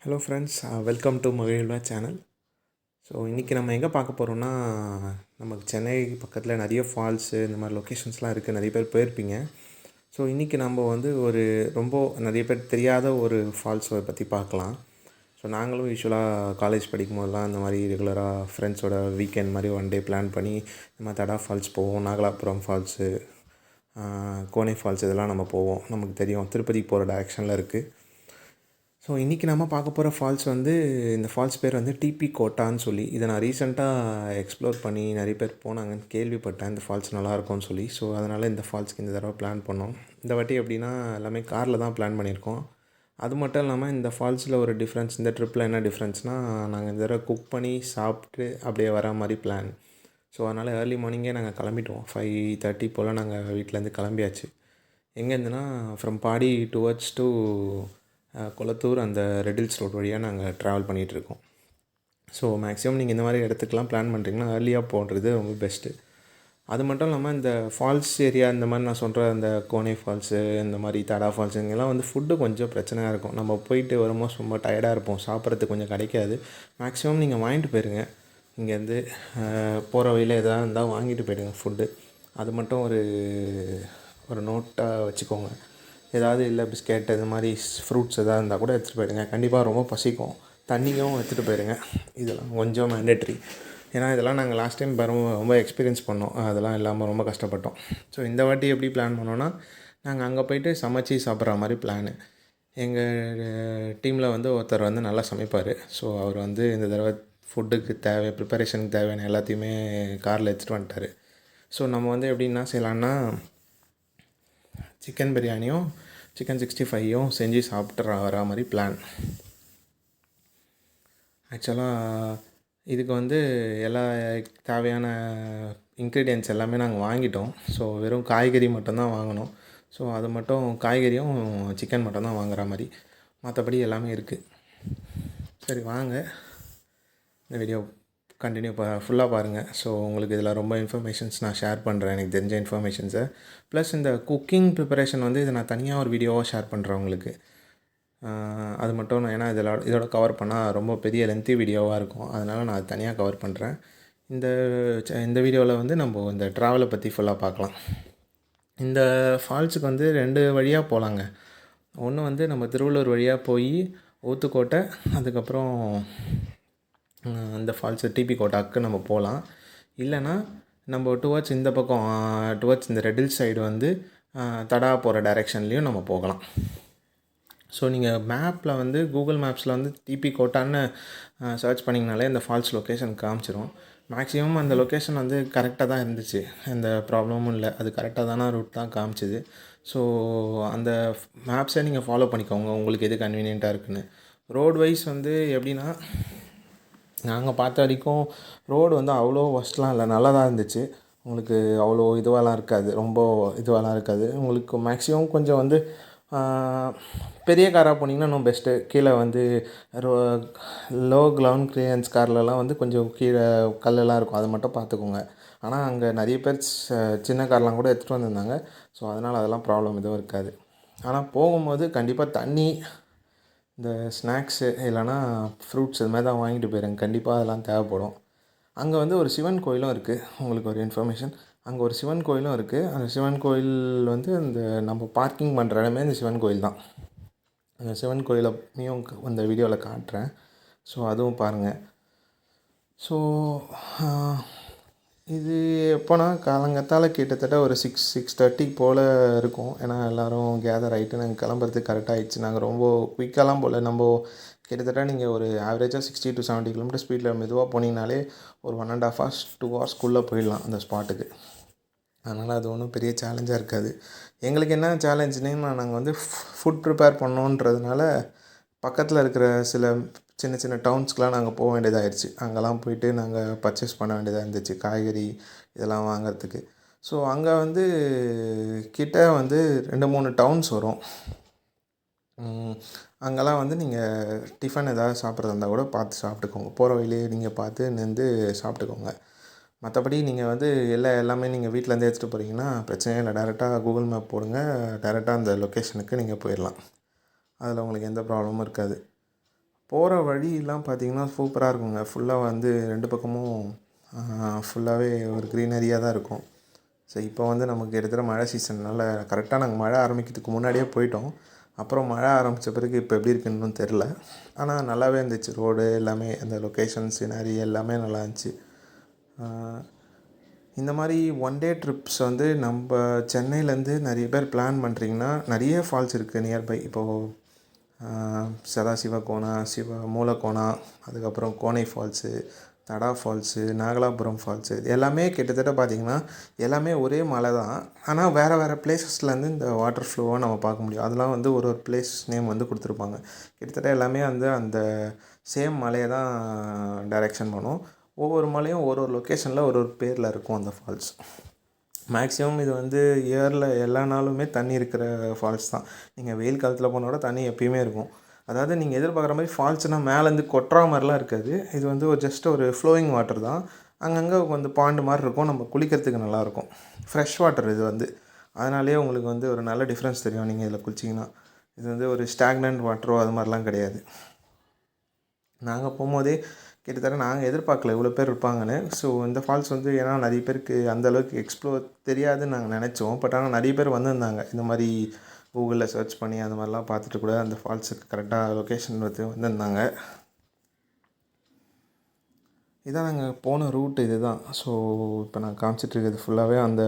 Hello friends, welcome to மகிழ்வா channel. So இன்றைக்கி நம்ம எங்கே பார்க்க போகிறோம்னா, நமக்கு சென்னை பக்கத்தில் நிறைய ஃபால்ஸு இந்த மாதிரி லொக்கேஷன்ஸ்லாம் இருக்குது. நிறைய பேர் போயிருப்பீங்க. ஸோ இன்றைக்கி நம்ம வந்து ரொம்ப நிறைய பேர் தெரியாத ஒரு ஃபால்ஸை பற்றி பார்க்கலாம். ஸோ நாங்களும் யூஸ்வலாக காலேஜ் படிக்கும் போதெல்லாம் இந்த மாதிரி ரெகுலராக ஃப்ரெண்ட்ஸோட வீக்கெண்ட் மாதிரி ஒன் டே பிளான் பண்ணி இந்த மாதிரி தடா ஃபால்ஸ் போவோம். நாகலாபுரம் ஃபால்ஸு, கோனை ஃபால்ஸ் இதெல்லாம் நம்ம போவோம். நமக்கு தெரியும், திருப்பதி போகிற டைரெக்ஷனில் இருக்குது. ஸோ இன்றைக்கி நம்ம பார்க்க போகிற ஃபால்ஸ் வந்து, இந்த ஃபால்ஸ் பேர் வந்து டிபி கோட்டான்னு சொல்லி. இதை நான் ரீசெண்டாக எக்ஸ்ப்ளோர் பண்ணி நிறைய பேர் போனாங்கன்னு கேள்விப்பட்டேன். இந்த ஃபால்ஸ் நல்லாயிருக்கும்னு சொல்லி. ஸோ அதனால் இந்த ஃபால்ஸ்க்கு இந்த தடவை பிளான் பண்ணோம். இந்த வாட்டி எப்படின்னா எல்லாமே காரில் தான் பிளான் பண்ணியிருக்கோம். அது மட்டும் இல்லாமல் இந்த ஃபால்ஸில் ஒரு டிஃப்ரென்ஸ், இந்த ட்ரிப்பில் என்ன டிஃப்ரென்ஸ்னால், நாங்கள் இந்த தடவை குக் பண்ணி சாப்பிட்டு அப்படியே வர மாதிரி பிளான். ஸோ அதனால் ஏர்லி மார்னிங்கே நாங்கள் கிளம்பிட்டோம். 5:30 போல் நாங்கள் வீட்டிலேருந்து கிளம்பியாச்சு. எங்கேருந்துன்னா, from Padi towards to Kolathur, அந்த ரெட்டில்ஸ் ரோட் வழியாக நாங்கள் ட்ராவல் பண்ணிகிட்ருக்கோம். ஸோ மேக்ஸிமம் நீங்கள் இந்த மாதிரி இடத்துக்குலாம் பிளான் பண்ணுறீங்கன்னா ஏர்லியாக போடுறது ரொம்ப பெஸ்ட்டு. அது மட்டும் இல்லாமல் இந்த ஃபால்ஸ் ஏரியா, இந்த மாதிரி நான் சொல்கிற அந்த கோனை ஃபால்ஸு, இந்த மாதிரி தடா ஃபால்ஸு, இங்கெல்லாம் வந்து ஃபுட்டு கொஞ்சம் பிரச்சனையாக இருக்கும். நம்ம போயிட்டு வரும்போது ரொம்ப டயர்டாக இருப்போம், சாப்பிட்றதுக்கு கொஞ்சம் கிடைக்காது. மேக்ஸிமம் நீங்கள் வாங்கிட்டு போயிடுங்க. இங்கேருந்து போகிற வழியில் எதாவது இருந்தால் வாங்கிட்டு போயிடுங்க ஃபுட்டு. அது மட்டும் ஒரு நோட்டாக வச்சுக்கோங்க. ஏதாவது இல்லை பிஸ்கெட் இது மாதிரி ஃப்ரூட்ஸ் எதாவது இருந்தால் கூட எடுத்துகிட்டு போயிடுங்க. கண்டிப்பாக ரொம்ப பசிக்கும். தண்ணியும் எடுத்துகிட்டு போயிடுங்க. இதெல்லாம் கொஞ்சம் மேண்டேட்ரி. ஏன்னா இதெல்லாம் நாங்கள் லாஸ்ட் டைம் ரொம்ப எக்ஸ்பீரியன்ஸ் பண்ணோம். அதெல்லாம் இல்லாமல் ரொம்ப கஷ்டப்பட்டோம். ஸோ இந்த வாட்டி எப்படி பிளான் பண்ணோன்னா, நாங்கள் அங்கே போய்ட்டு சமைச்சி சாப்பிட்ற மாதிரி பிளானு. எங்கள் டீமில் வந்து ஒருத்தர் வந்து நல்லா சமைப்பார். ஸோ அவர் வந்து இந்த தடவை ஃபுட்டுக்கு ப்ரிப்பரேஷனுக்கு தேவையான எல்லாத்தையுமே காரில் எடுத்துகிட்டு வந்துட்டார். ஸோ நம்ம வந்து எப்படின்னா செய்யலான்னா, சிக்கன் பிரியாணியும் சிக்கன் 65யும் செஞ்சு சாப்பிட்டு வர மாதிரி பிளான். ஆக்சுவலாக இதுக்கு வந்து எல்லா தேவையான இன்க்ரீடியன்ட்ஸ் எல்லாமே நாங்கள் வாங்கிட்டோம். ஸோ வெறும் காய்கறி மட்டும்தான் வாங்கினோம். ஸோ அது மட்டும், காய்கறியும் சிக்கன் மட்டும்தான் வாங்குகிற மாதிரி. மற்றபடி எல்லாமே இருக்குது. சரி வாங்க, இந்த வீடியோ கண்டினியூ ஃபுல்லாக பாருங்கள். ஸோ உங்களுக்கு இதில் ரொம்ப இன்ஃபர்மேஷன்ஸ் நான் ஷேர் பண்ணுறேன், எனக்கு தெரிஞ்ச இன்ஃபர்மேஷன்ஸை. ப்ளஸ் இந்த குக்கிங் ப்ரிப்பரேஷன் வந்து இதை நான் தனியாக ஒரு வீடியோவாக ஷேர் பண்ணுறேன் உங்களுக்கு. அது மட்டும் ஏன்னா இதோட கவர் பண்ணால் ரொம்ப பெரிய லென்த்தி வீடியோவாக இருக்கும். அதனால் நான் அது தனியாக கவர் பண்ணுறேன். இந்த வீடியோவில் வந்து நம்ம இந்த ட்ராவலை பற்றி ஃபுல்லாக பார்க்கலாம். இந்த ஃபால்ஸுக்கு வந்து 2 வழியாக போகலாங்க. ஒன்று வந்து நம்ம திருவள்ளூர் வழியாக போய் ஊத்துக்கோட்டை, அதுக்கப்புறம் இந்த ஃபால்ஸு டிபி கோட்டாக்கு நம்ம போகலாம். இல்லைனா நம்ம டுவர்ட்ஸ் இந்த பக்கம், டுவர்ட்ஸ் இந்த ரெட்டில் சைடு வந்து தடா போகிற டைரெக்ஷன்லேயும் நம்ம போகலாம். ஸோ நீங்கள் மேப்பில் வந்து கூகுள் மேப்ஸில் வந்து டிபி கோட்டான்னு சர்ச் பண்ணிங்கனாலே இந்த ஃபால்ஸ் லொக்கேஷன் காமிச்சிரும். மேக்ஸிமம் அந்த லொக்கேஷன் வந்து கரெக்டாக தான் இருந்துச்சு, எந்த ப்ராப்ளமும் இல்லை. அது கரெக்டாக தானே ரூட் தான் காமிச்சிது. ஸோ அந்த மேப்ஸை நீங்கள் ஃபாலோ பண்ணிக்கோங்க, உங்களுக்கு எது கன்வீனியண்ட்டாக இருக்குன்னு. ரோட் வைஸ் வந்து எப்படின்னா, நாங்கள் பார்த்த வரைக்கும் ரோடு வந்து அவ்வளோ ஒஸ்ட்லாம் இல்லை, நல்லா தான் இருந்துச்சு. உங்களுக்கு அவ்வளோ இதுவாலாம் இருக்காது, ரொம்ப இதுவாலாம் இருக்காது. உங்களுக்கு மேக்ஸிமம் கொஞ்சம் வந்து பெரிய காராக போனீங்கன்னா இன்னும் பெஸ்ட்டு. கீழே வந்து லோ கிரவுண்ட் கிளியரன்ஸ் கார்லலாம் வந்து கொஞ்சம் கீழே கல்லெல்லாம் இருக்கும், அதை மட்டும் பார்த்துக்கோங்க. ஆனால் அங்கே நிறைய பேர் சின்ன கார்லாம் கூட எடுத்துகிட்டு வந்திருந்தாங்க. ஸோ அதனால் அதெல்லாம் ப்ராப்ளம் எதுவும் இருக்காது. ஆனால் போகும்போது கண்டிப்பாக தண்ணி, இந்த ஸ்நாக்ஸு இல்லைனா ஃப்ரூட்ஸ் இது மாதிரி தான் வாங்கிட்டு போயிருங்க. கண்டிப்பாக அதெல்லாம் தேவைப்படும். அங்கே வந்து ஒரு சிவன் கோயிலும் இருக்குது. உங்களுக்கு ஒரு இன்ஃபர்மேஷன், அங்கே ஒரு சிவன் கோயிலும் இருக்குது. அந்த சிவன் கோயில் வந்து அந்த நம்ம பார்க்கிங் பண்ணுற இடமே இந்த சிவன் கோயில் தான். அந்த சிவன் கோயிலையும் அந்த வீடியோவில் காட்டுறேன். ஸோ அதுவும் பாருங்கள். ஸோ இது எப்போனா காலங்கத்தால் கிட்டத்தட்ட ஒரு 6:30 போல் இருக்கும். ஏன்னா எல்லோரும் கேதர் ஆகிட்டு நாங்கள் கிளம்புறதுக்கு கரெக்டாக ஆகிடுச்சு. நாங்கள் ரொம்ப குயிக்காலாம் போல். நம்ம கிட்டத்தட்ட நீங்கள் ஒரு ஆவரேஜாக 60 to 70 km ஸ்பீடில் மெதுவாக போனீங்கனாலே ஒரு 1.5 hours 2 hours போயிடலாம் அந்த ஸ்பாட்டுக்கு. அதனால் அது ஒன்றும் பெரிய சேலஞ்சாக இருக்காது. எங்களுக்கு என்ன சேலஞ்சுன்னா, நாங்கள் வந்து ஃபுட் ப்ரிப்பேர் பண்ணோன்றதுனால பக்கத்தில் இருக்கிற சில சின்ன சின்ன டவுன்ஸ்க்கெலாம் நாங்கள் போக வேண்டியதாகிடுச்சு. அங்கெல்லாம் போயிட்டு நாங்கள் பர்ச்சேஸ் பண்ண வேண்டியதாக இருந்துச்சு, காய்கறி இதெல்லாம் வாங்கிறதுக்கு. ஸோ அங்கே வந்து கிட்ட வந்து 2-3 டவுன்ஸ் வரும். அங்கெல்லாம் வந்து நீங்கள் டிஃபன் ஏதாவது சாப்பிட்றதா இருந்தால் கூட பார்த்து சாப்பிட்டுக்கோங்க. போகிற வழியிலே நீங்கள் பார்த்து நின்று சாப்பிட்டுக்கோங்க. மற்றபடி நீங்கள் வந்து எல்லாமே நீங்கள் வீட்டிலேருந்தே எடுத்துகிட்டு போகிறீங்கன்னா பிரச்சனையே இல்லை. டேரெக்டாக கூகுள் மேப் போடுங்க, டேரெக்டாக அந்த லொக்கேஷனுக்கு நீங்கள் போயிடலாம். அதில் உங்களுக்கு எந்த ப்ராப்ளமும் இருக்காது. போகிற வழியெல்லாம் பார்த்திங்கன்னா சூப்பராக இருக்குங்க. ஃபுல்லாக வந்து 2 பக்கமும் ஃபுல்லாகவே ஒரு க்ரீனரியாக தான் இருக்கும். ஸோ இப்போ வந்து நமக்கு எடுக்கிற மழை சீசன்னால் கரெக்டாக நாங்கள் மழை ஆரம்பிக்கிறதுக்கு முன்னாடியே போயிட்டோம். அப்புறம் மழை ஆரம்பித்த பிறகு இப்போ எப்படி இருக்குன்னு தெரில. ஆனால் நல்லாவே இருந்துச்சு. ரோடு எல்லாமே, அந்த லொக்கேஷன், சினாரி எல்லாமே நல்லா இருந்துச்சு. இந்த மாதிரி ஒன் டே ட்ரிப்ஸ் வந்து நம்ம சென்னையிலேருந்து நிறைய பேர் பிளான் பண்ணுறீங்கன்னா, நிறைய ஃபால்ஸ் இருக்குது நியர்பை. இப்போது சதாசிவகோனா, மூலக்கோனா, அதுக்கப்புறம் கோனை ஃபால்ஸு, தடா ஃபால்ஸு, நாகலாபுரம் ஃபால்ஸு, இது எல்லாமே கிட்டத்தட்ட பார்த்திங்கன்னா எல்லாமே ஒரே மலை தான். ஆனால் வேறு வேறு பிளேஸஸ்லேருந்து இந்த வாட்டர் ஃப்ளோவை நம்ம பார்க்க முடியும். அதெல்லாம் வந்து ஒரு ஒரு பிளேஸ் நேம் வந்து கொடுத்துருப்பாங்க. கிட்டத்தட்ட எல்லாமே வந்து அந்த சேம் மலையை தான் டைரெக்ஷன் பண்ணும். ஒவ்வொரு மலையும் ஒரு ஒரு லொக்கேஷனில் ஒரு ஒரு பேரில் இருக்கும் அந்த ஃபால்ஸ். மேக்ஸிமம் இது வந்து இயரில் எல்லா நாளுமே தண்ணி இருக்கிற ஃபால்ஸ் தான். நீங்கள் வெயில் காலத்தில் போனால் தண்ணி எப்பயுமே இருக்கும். அதாவது நீங்கள் எதிர்பார்க்குற மாதிரி ஃபால்ஸ்னால் மேலேருந்து கொட்டுற மாதிரிலாம் இருக்காது. இது வந்து ஒரு ஜஸ்ட் ஒரு ஃப்ளோயிங் வாட்டர் தான். அங்கங்கே வந்து பாண்டு மாதிரி இருக்கும். நம்ம குளிக்கிறதுக்கு நல்லாயிருக்கும். ஃப்ரெஷ் வாட்டர் இது வந்து. அதனாலேயே உங்களுக்கு வந்து ஒரு நல்ல டிஃப்ரென்ஸ் தெரியும் நீங்கள் இதில் குளிச்சிங்கன்னா. இது வந்து ஒரு ஸ்டாக்னன்ட் வாட்டரோ அது மாதிரிலாம் கிடையாது. நாங்கள் போகும்போதே கிட்டத்தட்ட நாங்கள் எதிர்பார்க்கல இவ்வளோ பேர் இருப்பாங்கன்னு. ஸோ இந்த ஃபால்ஸ் வந்து ஏன்னா நிறைய பேருக்கு அந்தளவுக்கு எக்ஸ்ப்ளோர் தெரியாதுன்னு நாங்கள் நினச்சோம். பட் ஆனால் நிறைய பேர் வந்திருந்தாங்க. இந்த மாதிரி கூகுளில் சர்ச் பண்ணி அந்த மாதிரிலாம் பார்த்துட்டு கூட அந்த ஃபால்ஸுக்கு கரெக்டாக லொக்கேஷன் வந்திருந்தாங்க. இதான் நாங்கள் போன ரூட் இது தான். ஸோ இப்போ நான் காமிச்சிட்ருக்கிறது ஃபுல்லாகவே அந்த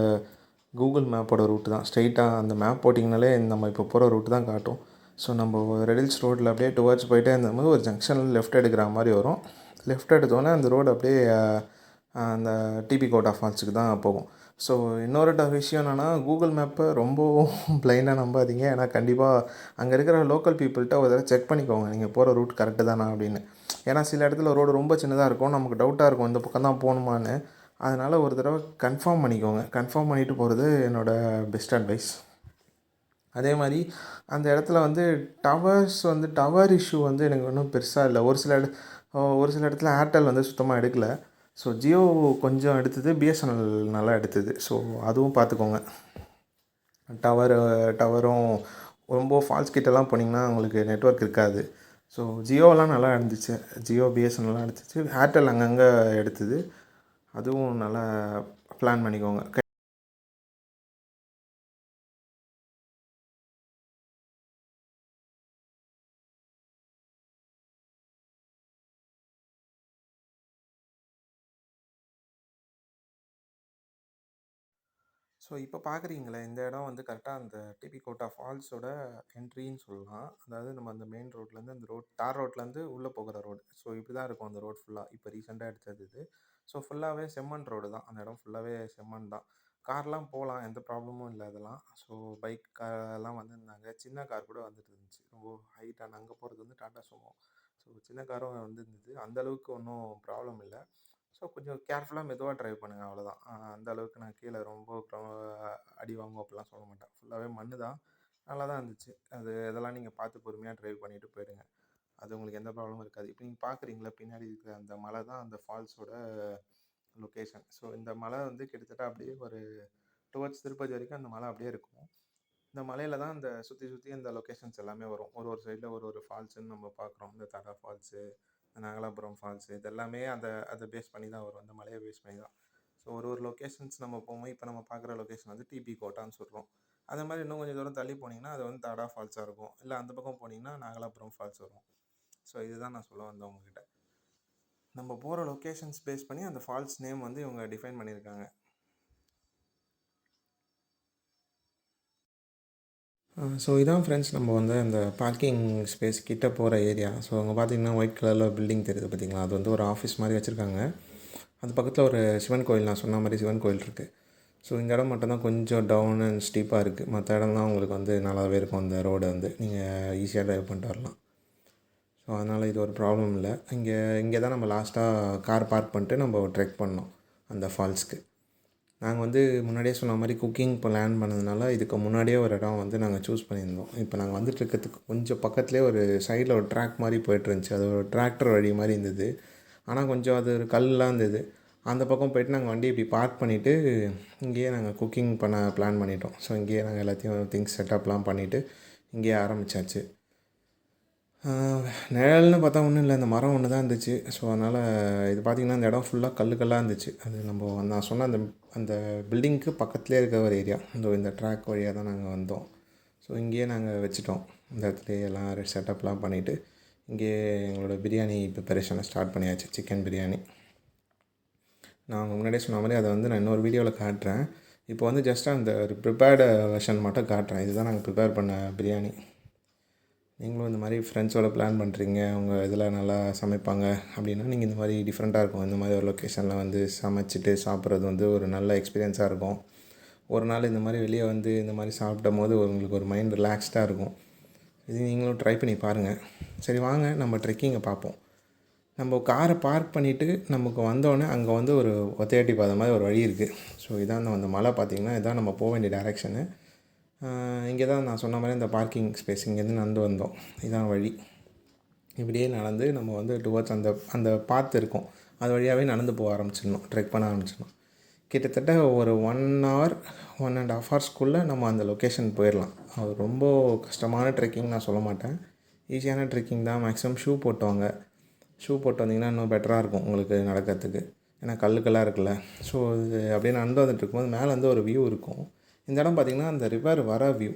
கூகுள் மேப்போட ரூட்டு தான். ஸ்ட்ரைட்டாக அந்த மேப் போட்டிங்கனாலே நம்ம இப்போ போகிற ரூட்டு தான் காட்டும். ஸோ நம்ம ரெடில்ஸ் ரோட்டில் அப்படியே டுவர்ட்ஸ் போயிட்டே இருந்தபோது ஒரு ஜங்ஷனில் லெஃப்ட் எடுக்கிற மாதிரி வரும். லெஃப்ட் எடுத்தோன்னே அந்த ரோடு அப்படியே அந்த டிபி கோட்டா ஃபால்ஸுக்கு தான் போகும். ஸோ இன்னொரு விஷயம் என்னென்னா, கூகுள் மேப்பை ரொம்ப பிளைண்டாக நம்பாதீங்க. ஏன்னா கண்டிப்பாக அங்கே இருக்கிற லோக்கல் பீப்புள்கிட்ட ஒரு தடவை செக் பண்ணிக்கோங்க, நீங்கள் போகிற ரூட் கரெக்டு தானா அப்படின்னு. ஏன்னா சில இடத்துல ரோடு ரொம்ப சின்னதாக இருக்கும், நமக்கு டவுட்டாக இருக்கும் இந்த பக்கம் தான் போகணுமான்னு. அதனால் ஒரு தடவை கன்ஃபார்ம் பண்ணிக்கோங்க. கன்ஃபார்ம் பண்ணிவிட்டு போகிறது என்னோடய பெஸ்ட் அட்வைஸ். அதே மாதிரி அந்த இடத்துல வந்து டவர் இஷ்யூ வந்து எனக்கு ஒன்றும் பெருசாக இல்லை. ஒரு சில இடத்துல ஏர்டெல் வந்து சுத்தமாக எடுக்கலை. ஸோ ஜியோ கொஞ்சம் எடுத்தது, பிஎஸ்என்எல் நல்லா எடுத்தது. ஸோ அதுவும் பார்த்துக்கோங்க. டவரும் ரொம்ப ஃபால்ஸ் கிட்டலாம் போனீங்கன்னா உங்களுக்கு நெட்வொர்க் இருக்காது. ஸோ ஜியோலாம் நல்லா இருந்துச்சு. ஜியோ, பிஎஸ்என்எல்லாம் எடுத்துச்சு. ஏர்டெல் அங்கங்கே எடுத்தது. அதுவும் நல்லா பிளான் பண்ணிக்கோங்க. ஸோ இப்போ பார்க்குறீங்களே, இந்த இடம் வந்து கரெக்டாக அந்த டிபி கோட்டா ஃபால்ஸோட என்ட்ரின்னு சொல்லலாம். அதாவது நம்ம அந்த மெயின் ரோட்லேருந்து அந்த தார் ரோட்லேருந்து உள்ளே போகிற ரோடு. ஸோ இப்படி தான் இருக்கும் அந்த ரோட் ஃபுல்லாக. இப்போ ரீசெண்டாக எடுத்தது இது. ஸோ ஃபுல்லாகவே செம்மண் ரோடு தான். அந்த இடம் ஃபுல்லாகவே செம்மண் தான். கார்லாம் போகலாம், எந்த ப்ராப்ளமும் இல்லை அதெல்லாம். ஸோ பைக் கார்லாம் வந்திருந்தாங்க. சின்ன கார் கூட வந்துட்டு இருந்துச்சு. ரொம்ப ஹைட்டான அங்கே போகிறது வந்து டாட்டா சுமோ. ஸோ சின்ன காரும் வந்துருந்தது. அந்தளவுக்கு ஒன்றும் ப்ராப்ளம் இல்லை. ஸோ கொஞ்சம் கேர்ஃபுல்லாக மெதுவாக ட்ரைவ் பண்ணுங்கள், அவ்வளோதான். அந்த அளவுக்கு நான் கீழே ரொம்ப அடி வாங்கும் அப்படிலாம் சொல்ல மாட்டேன். ஃபுல்லாகவே மண் தான். நல்லா தான் இருந்துச்சு. இதெல்லாம் நீங்கள் பார்த்து பொறுமையாக ட்ரைவ் பண்ணிவிட்டு போயிடுங்க. அது உங்களுக்கு எந்த ப்ராப்ளமும் இருக்காது. இப்போ நீங்கள் பார்க்குறீங்களா பின்னாடி இருக்கிற அந்த மலை தான் அந்த ஃபால்ஸோட லொக்கேஷன். ஸோ இந்த மலை வந்து கிட்டத்தட்ட அப்படியே ஒரு டுவர்ட்ஸ் திருப்பதி வரைக்கும் அந்த மலை அப்படியே இருக்கும். இந்த மலையில் தான் இந்த சுற்றி இந்த லொக்கேஷன்ஸ் எல்லாமே வரும். ஒரு சைடில் ஒரு ஃபால்ஸுன்னு நம்ம பார்க்குறோம். இந்த தடா ஃபால்ஸு, நாகலாபுரம் ஃபால்ஸு, இது எல்லாமே அதை பேஸ் பண்ணி தான் வரும். அந்த மலையை பேஸ் பண்ணி தான். ஸோ ஒரு லொக்கேஷன்ஸ் நம்ம போவோம். இப்போ நம்ம பார்க்குற லொக்கேஷன் வந்து டிபி கோட்டான்னு சொல்கிறோம். அதே மாதிரி இன்னும் கொஞ்சம் தூரம் தள்ளி போனீங்கன்னா அது வந்து தடா ஃபால்ஸாக இருக்கும். இல்லை அந்த பக்கம் போனீங்கன்னா நாகலாபுரம் ஃபால்ஸ் வரும். ஸோ இதுதான் நான் சொல்ல வந்தேன் உங்ககிட்ட. நம்ம போகிற லொக்கேஷன்ஸ் பேஸ் பண்ணி அந்த ஃபால்ஸ் நேம் வந்து இவங்க டிஃபைன் பண்ணியிருக்காங்க. ஸோ இதான் ஃப்ரெண்ட்ஸ், நம்ம வந்து அந்த பார்க்கிங் ஸ்பேஸ் கிட்ட போகிற ஏரியா. ஸோ அங்கே பார்த்தீங்கன்னா ஒயிட் கலரில் பில்டிங் தெரியுது பார்த்தீங்களா, அது வந்து ஒரு ஆஃபீஸ் மாதிரி வச்சுருக்காங்க. அது பக்கத்தில் ஒரு சிவன் கோயில், நான் சொன்ன மாதிரி சிவன் கோயில் இருக்குது. ஸோ இந்த இடம் மட்டும்தான் கொஞ்சம் டவுன் அண்ட் ஸ்டீப்பாக இருக்குது. மற்ற இடம்லாம் உங்களுக்கு வந்து நல்லாவே இருக்கும். அந்த ரோடு வந்து நீங்கள் ஈஸியாக ட்ரைவ் பண்ணிட்டு வரலாம். ஸோ அதனால் இது ஒரு ப்ராப்ளம் இல்லை. இங்கே தான் நம்ம லாஸ்ட்டாக கார் பார்க் பண்ணிட்டு நம்ம ட்ரெக் பண்ணோம் அந்த ஃபால்ஸ்க்கு. நாங்கள் வந்து முன்னாடியே சொன்ன மாதிரி குக்கிங் பிளான் பண்ணதுனால இதுக்கு முன்னாடியே ஒரு இடம் வந்து நாங்கள் சூஸ் பண்ணியிருந்தோம். இப்போ நாங்கள் வந்துட்டுருக்கிறதுக்கு கொஞ்சம் பக்கத்துலேயே ஒரு சைடில் ஒரு ட்ராக் மாதிரி போய்ட்டுருந்துச்சு. அது ஒரு டிராக்டர் வழி மாதிரி இருந்தது. ஆனால் கொஞ்சம் அது ஒரு கல்லாம் இருந்தது. அந்த பக்கம் போய்ட்டு நாங்கள் வண்டி இப்படி பார்க் பண்ணிவிட்டு இங்கேயே நாங்கள் குக்கிங் பண்ண பிளான் பண்ணிட்டோம். ஸோ இங்கேயே நாங்கள் எல்லாத்தையும் திங்ஸ் செட்டப்லாம் பண்ணிவிட்டு இங்கேயே ஆரம்பித்தாச்சு. நிழல்னு பார்த்தா ஒன்றும் இல்லை, இந்த மரம் ஒன்று தான் இருந்துச்சு. ஸோ அதனால் இது பார்த்திங்கன்னா இந்த இடம் ஃபுல்லாக கல்லாக இருந்துச்சு. அது நான் சொன்ன அந்த அந்த பில்டிங்க்கு பக்கத்துலேயே இருக்க ஒரு ஏரியா. இந்த ட்ராக் வழியாக தான் நாங்கள் வந்தோம். ஸோ இங்கேயே நாங்கள் வச்சுட்டோம். இந்த இடத்துலையே எல்லாம் செட்டப்லாம் பண்ணிவிட்டு இங்கேயே எங்களோட பிரியாணி ப்ரிப்பரேஷனை ஸ்டார்ட் பண்ணியாச்சு. சிக்கன் பிரியாணி நான் முன்னாடியே சொன்ன மாதிரி அதை நான் இன்னொரு வீடியோவில் காட்டுறேன். இப்போ ஜஸ்ட் அந்த ஒரு ப்ரிப்பேர்டு வெர்ஷன் மட்டும் காட்டுறேன். இதுதான் நாங்கள் ப்ரிப்பேர் பண்ண பிரியாணி. நீங்களும் இந்த மாதிரி ஃப்ரெண்ட்ஸோட பிளான் பண்ணுறீங்க, அவங்க இதில் நல்லா சமைப்பாங்க அப்படின்னா நீங்கள் இந்த மாதிரி டிஃப்ரெண்ட்டாக இருக்கும். இந்த மாதிரி ஒரு லொக்கேஷனில் சமைச்சிட்டு சாப்பிட்றது ஒரு நல்ல எக்ஸ்பீரியன்ஸாக இருக்கும். ஒரு நாள் இந்த மாதிரி வெளியே இந்த மாதிரி சாப்பிடும் போது உங்களுக்கு ஒரு மைண்ட் ரிலாக்ஸ்டாக இருக்கும். இது நீங்களும் ட்ரை பண்ணி பாருங்கள். சரி வாங்க நம்ம ட்ரெக்கிங்கை பார்ப்போம். நம்ம காரை பார்க் பண்ணிவிட்டு நமக்கு வந்தோடனே அங்கே ஒரு ஒத்தையாட்டி பாதை மாதிரி ஒரு வழி இருக்குது. ஸோ இதான் அந்த மலை பார்த்திங்கன்னா இதான் நம்ம போக வேண்டிய டைரெக்ஷனு. இங்கே தான் நான் சொன்ன மாதிரி இந்த பார்க்கிங் ஸ்பேஸ் இங்கேருந்து நடந்து வந்தோம். இதான் வழி. இப்படியே நடந்து நம்ம டுவர்ட்ஸ் அந்த பாத்து இருக்கும், அது வழியாகவே நடந்து போக ஆரம்பிச்சிடணும், ட்ரெக் பண்ண ஆரம்பிச்சிடணும். கிட்டத்தட்ட ஒரு 1 hour 1.5 hours நம்ம அந்த லொக்கேஷன் போயிடலாம். அது ரொம்ப கஷ்டமான ட்ரெக்கிங் நான் சொல்ல மாட்டேன், ஈஸியான ட்ரெக்கிங் தான். Maximum shoe போட்டுவாங்க. ஷூ போட்டு வந்திங்கன்னா இன்னும் பெட்டராக இருக்கும் உங்களுக்கு நடக்கிறதுக்கு. ஏன்னா கல்லுக்கெல்லாம் இருக்குல்ல. ஸோ இது அப்படியே நடந்து வந்துட்டு இருக்கும்போது மேலே ஒரு வியூ இருக்கும். இந்த இடம் பார்த்திங்கன்னா அந்த ரிவர் வர வியூ,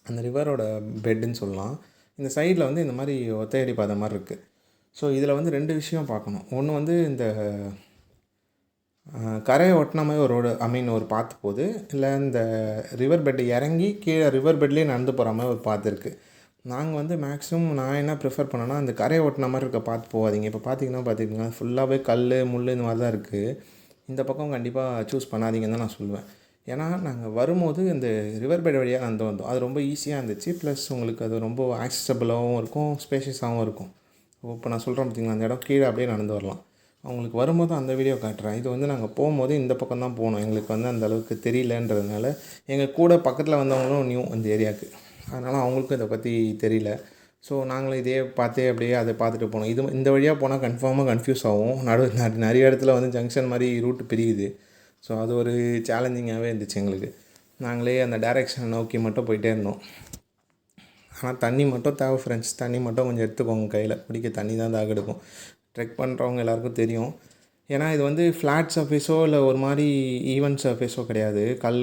அந்த ரிவரோட பெட்டுன்னு சொல்லலாம். இந்த சைடில் இந்த மாதிரி ஒத்தையடி பாதை மாதிரி இருக்குது. ஸோ இதில் 2 விஷயம் பார்க்கணும். ஒன்று இந்த கரையை ஒட்டின மாதிரி ஒரு ரோடு, ஒரு பாத்து போகுது. இல்லை இந்த ரிவர் பெட்டு இறங்கி கீழே ரிவர் பெட்லேயே நடந்து போகிற மாதிரி ஒரு பாத்து இருக்குது. நாங்கள் மேக்ஸிமம் நான் என்ன ப்ரிஃபர் பண்ணேன்னா அந்த கரையை ஒட்டின மாதிரி இருக்க பாத்து போகாதீங்க. இப்போ பார்த்திங்கன்னா ஃபுல்லாகவே கல் முள் இந்த மாதிரி தான் இருக்குது. இந்த பக்கம் கண்டிப்பாக சூஸ் பண்ணாதீங்கன்னு தான் நான் சொல்லுவேன். ஏன்னா நாங்கள் வரும்போது இந்த ரிவர் பெட் வழியாக நடந்து வந்தோம். அது ரொம்ப ஈஸியாக இருந்துச்சு. ப்ளஸ் உங்களுக்கு அது ரொம்ப ஆக்சசபிளாகவும் இருக்கும், ஸ்பேஷியஸாகவும் இருக்கும். இப்போ நான் சொல்கிறேன் பார்த்திங்களா, அந்த இடம் கீழே அப்படியே நடந்து வரலாம். அவங்களுக்கு வரும்போது அந்த வீடியோ காட்டுறேன். இது நாங்கள் போகும்போது இந்த பக்கம் தான் போனோம். எங்களுக்கு அந்த அளவுக்கு தெரியலன்றதுனால எங்கள் கூட பக்கத்தில் வந்தவங்களும் நியூ இந்த ஏரியாவுக்கு, அதனால் அவங்களுக்கும் இதை பற்றி தெரியல. ஸோ நாங்களும் இதே பார்த்தே அப்படியே அதை பார்த்துட்டு போனோம். இந்த வழியாக போனால் கன்ஃபார்மாக கன்ஃபியூஸ் ஆகும். நிறைய இடத்துல ஜங்ஷன் மாதிரி ரூட்டு பிரியுது. ஸோ அது ஒரு சேலஞ்சிங்காகவே இருந்துச்சு எங்களுக்கு. நாங்களே அந்த டைரெக்ஷனை நோக்கி மட்டும் போயிட்டே இருந்தோம். ஆனால் தண்ணி மட்டும் தேவை ஃப்ரெண்ட்ஸ். தண்ணி மட்டும் கொஞ்சம் எடுத்துக்கோங்க கையில், குடிக்க தண்ணி தான் தாக எடுக்கும். ட்ரெக் பண்ணுறவங்க எல்லாேருக்கும் தெரியும். ஏன்னா இது ஃப்ளாட் சர்ஃபேஸோ இல்லை ஒரு மாதிரி ஈவன் சர்ஃபேஸோ கிடையாது, கல்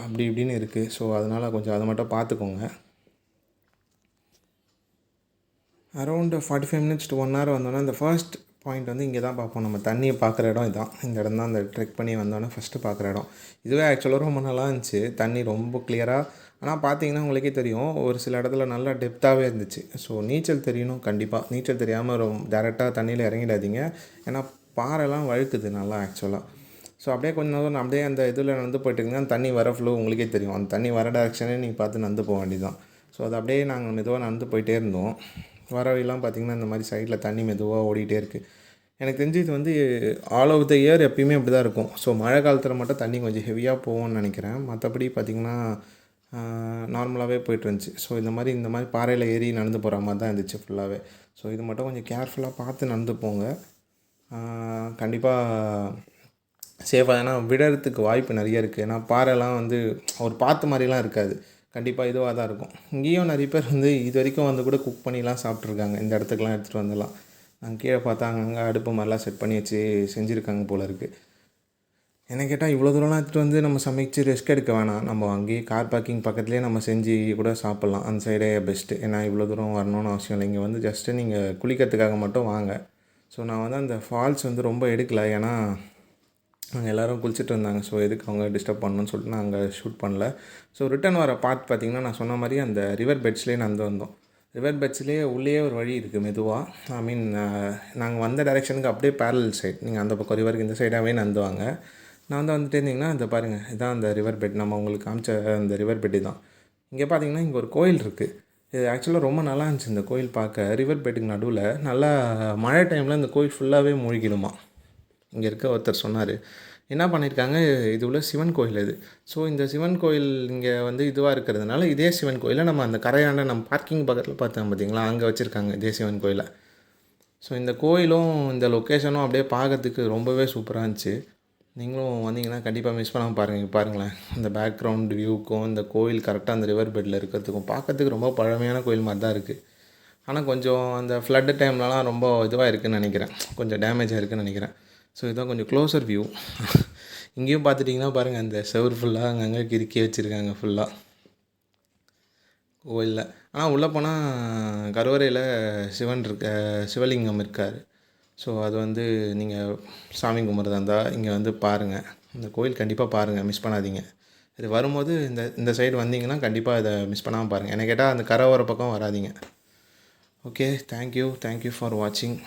அப்படி இப்படின்னு இருக்குது. ஸோ அதனால் கொஞ்சம் அதை மட்டும் பார்த்துக்கோங்க. அரௌண்ட் 45 minutes to 1 hour வந்தோன்னா இந்த ஃபர்ஸ்ட் பாயிண்ட் இங்கே தான் பார்ப்போம். நம்ம தண்ணியை பார்க்குற இடம் இதான். இந்த இடம் தான் அந்த ட்ரெக் பண்ணி வந்தோன்னே ஃபஸ்ட்டு பார்க்குற இடம். இதுவே ஆக்சுவலாக ரொம்ப நல்லா இருந்துச்சு. தண்ணி ரொம்ப கிளியராக. ஆனால் பார்த்தீங்கன்னா உங்களுக்கே தெரியும், ஒரு சில இடத்துல நல்லா டெப்த்தாகவே இருந்துச்சு. ஸோ நீச்சல் தெரியணும் கண்டிப்பாக. நீச்சல் தெரியாமல் டேரெக்டாக தண்ணியில் இறங்கிடாதீங்க. ஏன்னா பாறைலாம் வழுக்குது நல்லா ஆக்சுவலாக. ஸோ அப்படியே கொஞ்சம் நேரம் அப்படியே அந்த இதில் நடந்து போய்ட்டுருந்தீங்கன்னா தண்ணி வர ஃப்ளோ உங்களுக்கே தெரியும். அந்த தண்ணி வர டேரெக்ஷனே நீங்கள் பார்த்து நடந்து போக வேண்டியதுதான். ஸோ அது அப்படியே நாங்கள் மெதுவாக நடந்து போயிட்டே இருந்தோம். வர வழிலாம் பார்த்திங்கன்னா இந்த மாதிரி சைடில் தண்ணி மெதுவாக ஓடிட்டே இருக்குது. எனக்கு தெரிஞ்சு இது ஆல் ஓவர் த இயர் எப்பயுமே அப்படி தான் இருக்கும். ஸோ மழை காலத்தில் மட்டும் தண்ணி கொஞ்சம் ஹெவியாக போகும்னு நினைக்கிறேன். மற்றபடி பார்த்திங்கன்னா நார்மலாகவே போய்ட்டுருந்துச்சு. ஸோ இந்த மாதிரி பாறையில் ஏறி நடந்து போகிற மாதிரி தான் இருந்துச்சு ஃபுல்லாகவே. ஸோ இது மட்டும் கொஞ்சம் கேர்ஃபுல்லாக பார்த்து நடந்து போங்க. கண்டிப்பாக சேஃபாக, ஏன்னா விடுறதுக்கு வாய்ப்பு நிறைய இருக்குது. ஏன்னா பாறைலாம் ஒரு பாத்து மாதிரிலாம் இருக்காது, கண்டிப்பாக இதுவாக தான் இருக்கும். இங்கேயும் நிறைய பேர் இது வரைக்கும் கூட குக் பண்ணிலாம் சாப்பிட்ருக்காங்க. இந்த இடத்துக்குலாம் எடுத்துகிட்டு வந்துடலாம். நாங்கள் கீழே பார்த்தா அங்கங்கே அடுப்பு மாதிரிலாம் செட் பண்ணி வச்சு செஞ்சுருக்காங்க போல் இருக்குது. என்ன கேட்டால் இவ்வளோ தூரம்லாம் எடுத்துகிட்டு நம்ம சமைச்சு ரெஸ்க் எடுக்க வேணாம். நம்ம அங்கேயே கார் பார்க்கிங் பக்கத்துலேயே நம்ம செஞ்சு கூட சாப்பிட்லாம். அந்த சைடே பெஸ்ட்டு. ஏன்னா இவ்வளோ தூரம் வரணும்னு அவசியம் இல்லை. இங்கே ஜஸ்ட்டு நீங்கள் குளிக்கிறதுக்காக மட்டும் வாங்க. ஸோ நான் அந்த ஃபால்ஸ் ரொம்ப எடுக்கலை, ஏன்னா அங்கே எல்லோரும் குளிச்சுட்டு இருந்தாங்க. ஸோ எதுக்கு அவங்க டிஸ்டர்ப் பண்ணணும்னு சொல்லிட்டு நான் அங்கே ஷூட் பண்ணல. ஸோ ரிட்டன் வர பார்த்திங்கன்னா நான் சொன்ன மாதிரி அந்த ரிவர் பெட்ஸ்லேயே நடந்து வந்தோம். ரிவர் பெட்ஸ்லேயே உள்ளேயே ஒரு வழி இருக்குது மெதுவாக. நாங்கள் வந்த டைரெக்ஷனுக்கு அப்படியே பேரலல் சைட். நீங்கள் அந்த பக்கம் ரிவருக்கு இந்த சைடாகவே நடந்து வாங்க. நான் வந்துட்டு இருந்தீங்கன்னா இந்த பாருங்கள், இதுதான் அந்த ரிவர் பெட். நம்ம உங்களுக்கு காமிச்ச அந்த ரிவர் பெட்டு தான். இங்கே பார்த்தீங்கன்னா இங்கே ஒரு கோயில் இருக்குது. இது ஆக்சுவலாக ரொம்ப நல்லா இருந்துச்சு இந்த கோயில் பார்க்க. ரிவர் பெட்டுக்கு நடுவில் நல்லா மழை டைமில் இந்த கோயில் ஃபுல்லாகவே மூழ்கிடுமா. இங்கே இருக்க ஒருத்தர் சொன்னார். என்ன பண்ணியிருக்காங்க, இது உள்ள சிவன் கோயில் இது. ஸோ இந்த சிவன் கோயில் இங்கே இதுவாக இருக்கிறதுனால இதே சிவன் கோயிலை நம்ம அந்த கரையாண்ட நம்ம பார்க்கிங் பக்கத்தில் பார்த்தோம் பார்த்தீங்களா, அங்கே வச்சுருக்காங்க இதே சிவன் கோயிலை. ஸோ இந்த கோயிலும் இந்த லொக்கேஷனும் அப்படியே பார்க்கறதுக்கு ரொம்பவே சூப்பராக இருந்துச்சு. நீங்களும் வந்தீங்கன்னா கண்டிப்பாக மிஸ் பண்ணாமல் பாருங்கள். பாருங்களேன், இந்த பேக்ரவுண்ட் வியூக்கும் இந்த கோயில் கரெக்டாக அந்த ரிவர் பெட்டில் இருக்கிறதுக்கும் பார்க்கறதுக்கு ரொம்ப பழமையான கோயில் மாதிரி தான் இருக்குது. ஆனால் கொஞ்சம் அந்த ஃப்ளட்டு டைம்லலாம் ரொம்ப இதுவாக இருக்குதுன்னு நினைக்கிறேன், கொஞ்சம் டேமேஜாக இருக்குதுன்னு நினைக்கிறேன். ஸோ இதுதான் கொஞ்சம் க்ளோஸர் வியூ. இங்கேயும் பார்த்துட்டிங்கன்னா பாருங்கள், அந்த செவுரு ஃபுல்லாக அங்கங்கே கிறுக்கி வச்சுருக்காங்க ஃபுல்லாக கோயிலில். ஆனால் உள்ளே போனால் கருவறையில் சிவலிங்கம் இருக்கார். ஸோ அது வந்து நீங்கள் சாமி கும்பிட்றதா இருந்தால் இங்கே வந்து பாருங்கள், இந்த கோயில் கண்டிப்பாக பாருங்கள், மிஸ் பண்ணாதீங்க. இது வரும்போது இந்த சைடு வந்தீங்கன்னா கண்டிப்பாக இதை மிஸ் பண்ணாமல் பாருங்கள். என்ன கேட்டால் அந்த கரை ஓர பக்கம் வராதீங்க. ஓகே, தேங்க்யூ ஃபார் வாட்சிங்.